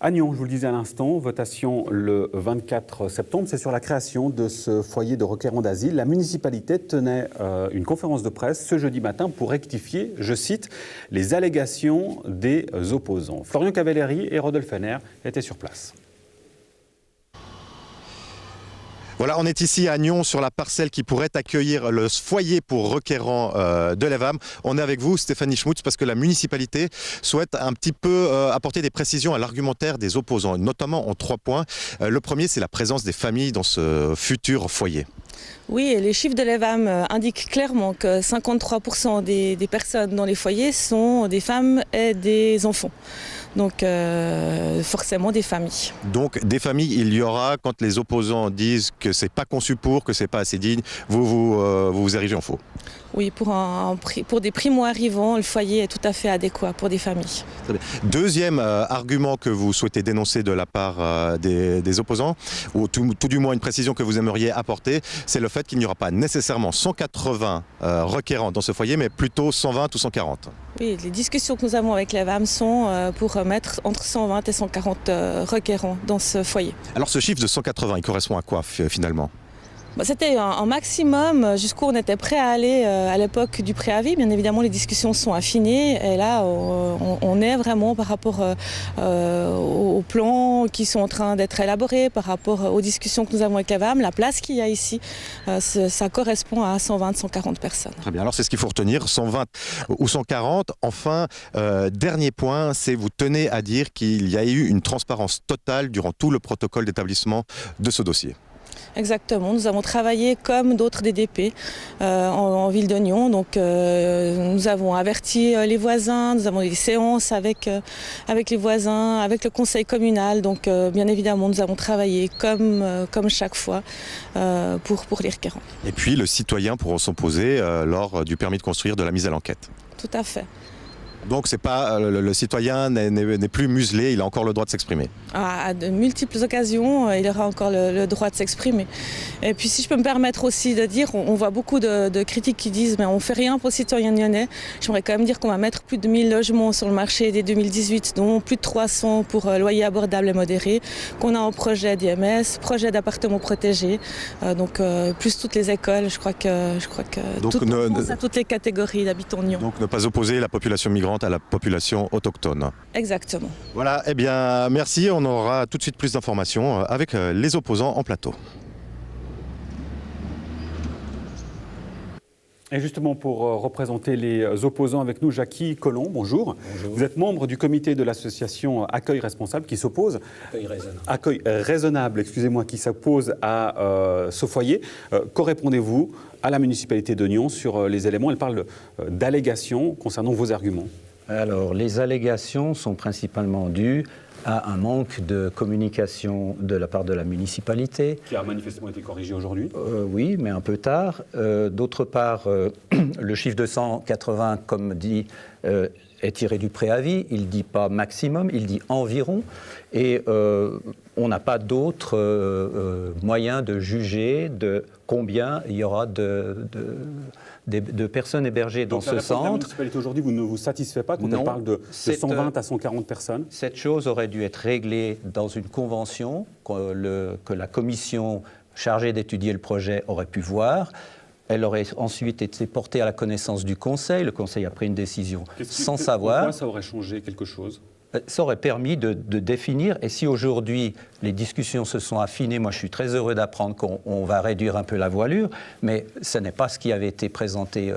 À Nyon, je vous le disais à l'instant, votation le 24 septembre, c'est sur la création de ce foyer de requérants d'asile. La municipalité tenait une conférence de presse ce jeudi matin pour rectifier, je cite, les allégations des opposants. Florian Cavalleri et Rodolphe Henner étaient sur place. Voilà, on est ici à Nyon sur la parcelle qui pourrait accueillir le foyer pour requérants de l'EVAM. On est avec vous, Stéphanie Schmutz, parce que la municipalité souhaite un petit peu apporter des précisions à l'argumentaire des opposants, notamment en 3 points. Le premier, c'est la présence des familles dans ce futur foyer. Oui, et les chiffres de l'EVAM indiquent clairement que 53% des personnes dans les foyers sont des femmes et des enfants. Donc forcément des familles. Donc des familles, il y aura, quand les opposants disent que c'est pas conçu pour, que c'est pas assez digne, vous érigez en faux. Oui, pour des primo-arrivants, le foyer est tout à fait adéquat pour des familles. Très bien. Deuxième argument que vous souhaitez dénoncer de la part des opposants, ou tout du moins une précision que vous aimeriez apporter, c'est le fait qu'il n'y aura pas nécessairement 180 requérants dans ce foyer, mais plutôt 120 ou 140. Oui, les discussions que nous avons avec l'EVAM sont pour mettre entre 120 et 140 requérants dans ce foyer. Alors ce chiffre de 180, il correspond à quoi finalement ? C'était un maximum jusqu'où on était prêt à aller à l'époque du préavis. Bien évidemment, les discussions sont affinées et là, on est vraiment par rapport aux plans qui sont en train d'être élaborés, par rapport aux discussions que nous avons avec l'EVAM. La place qu'il y a ici, ça correspond à 120-140 personnes. Très bien, alors c'est ce qu'il faut retenir, 120 ou 140. Enfin, dernier point, c'est vous tenez à dire qu'il y a eu une transparence totale durant tout le protocole d'établissement de ce dossier. Exactement, nous avons travaillé comme d'autres DDP en ville de Nyon, donc nous avons averti les voisins, nous avons eu des séances avec les voisins, avec le conseil communal, donc bien évidemment nous avons travaillé comme chaque fois pour les requérants. Et puis le citoyen pourra s'opposer lors du permis de construire de la mise à l'enquête. Tout à fait. Donc c'est pas, le citoyen n'est plus muselé, il a encore le droit de s'exprimer. À de multiples occasions, il aura encore le droit de s'exprimer. Et puis si je peux me permettre aussi de dire, on voit beaucoup de critiques qui disent mais on fait rien pour le citoyen nyonnais. J'aimerais quand même dire qu'on va mettre plus de 1000 logements sur le marché dès 2018, dont plus de 300 pour loyer abordable et modéré, qu'on a en projet d'IMS, projet d'appartements protégés, donc plus toutes les écoles, je crois que donc à toutes les catégories d'habitants de Nyon. Donc ne pas opposer la population migrante à la population autochtone. Exactement. Voilà, eh bien merci, on aura tout de suite plus d'informations avec les opposants en plateau. Et justement, pour représenter les opposants avec nous, Jackie Collomb, bonjour. Bonjour. Vous êtes membre du comité de l'association Accueil Responsable qui s'oppose... Accueil Raisonnable, excusez-moi, qui s'oppose à ce foyer. Qu'en répondez-vous à la municipalité de Nyon sur les éléments? Elle parle d'allégations concernant vos arguments. Alors, les allégations sont principalement dues à un manque de communication de la part de la municipalité. Qui a manifestement été corrigé aujourd'hui. Oui, mais un peu tard. D'autre part, le chiffre de 180, comme dit, est tiré du préavis. Il ne dit pas maximum, il dit environ. Et on n'a pas d'autres moyens de juger de combien il y aura de personnes hébergées dans ce centre. La municipalité aujourd'hui, vous ne vous satisfait pas quand on parle de 120 à 140 personnes? Cette chose aurait dû être réglée dans une convention que la commission chargée d'étudier le projet aurait pu voir. Elle aurait ensuite été portée à la connaissance du Conseil. Le Conseil a pris une décision sans savoir. Pourquoi ça aurait changé quelque chose? Ça aurait permis de définir, et si aujourd'hui les discussions se sont affinées, moi je suis très heureux d'apprendre qu'on va réduire un peu la voilure, mais ce n'est pas ce qui avait été présenté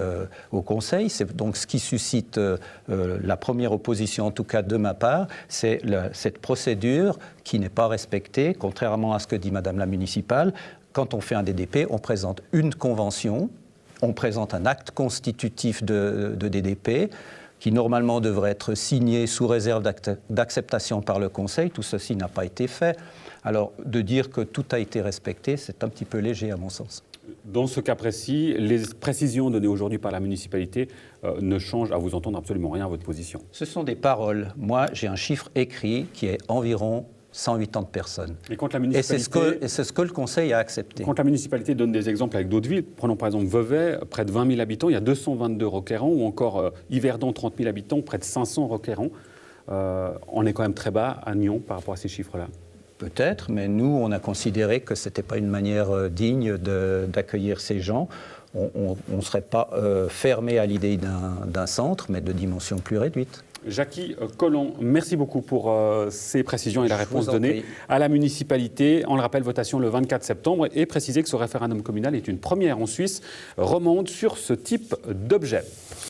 au Conseil, c'est donc ce qui suscite la première opposition, en tout cas de ma part, c'est cette procédure qui n'est pas respectée, contrairement à ce que dit Madame la municipale. Quand on fait un DDP, on présente une convention, on présente un acte constitutif de DDP, qui normalement devrait être signé sous réserve d'acceptation par le Conseil. Tout ceci n'a pas été fait. Alors, de dire que tout a été respecté, c'est un petit peu léger à mon sens. Dans ce cas précis, les précisions données aujourd'hui par la municipalité ne changent, à vous entendre, absolument rien à votre position. Ce sont des paroles. Moi, j'ai un chiffre écrit qui est environ 180 personnes. Et c'est ce que le Conseil a accepté. Quand la municipalité donne des exemples avec d'autres villes, prenons par exemple Vevey, près de 20 000 habitants, il y a 222 requérants, ou encore Yverdon, 30 000 habitants, près de 500 requérants. on est quand même très bas à Nyon par rapport à ces chiffres-là. Peut-être, mais nous, on a considéré que ce n'était pas une manière digne d'accueillir ces gens. On ne serait pas fermé à l'idée d'un centre, mais de dimension plus réduite. Jackie Collomb, merci beaucoup pour ces précisions et la réponse donnée à la municipalité. On le rappelle, votation le 24 septembre et préciser que ce référendum communal est une première en Suisse romande sur ce type d'objet.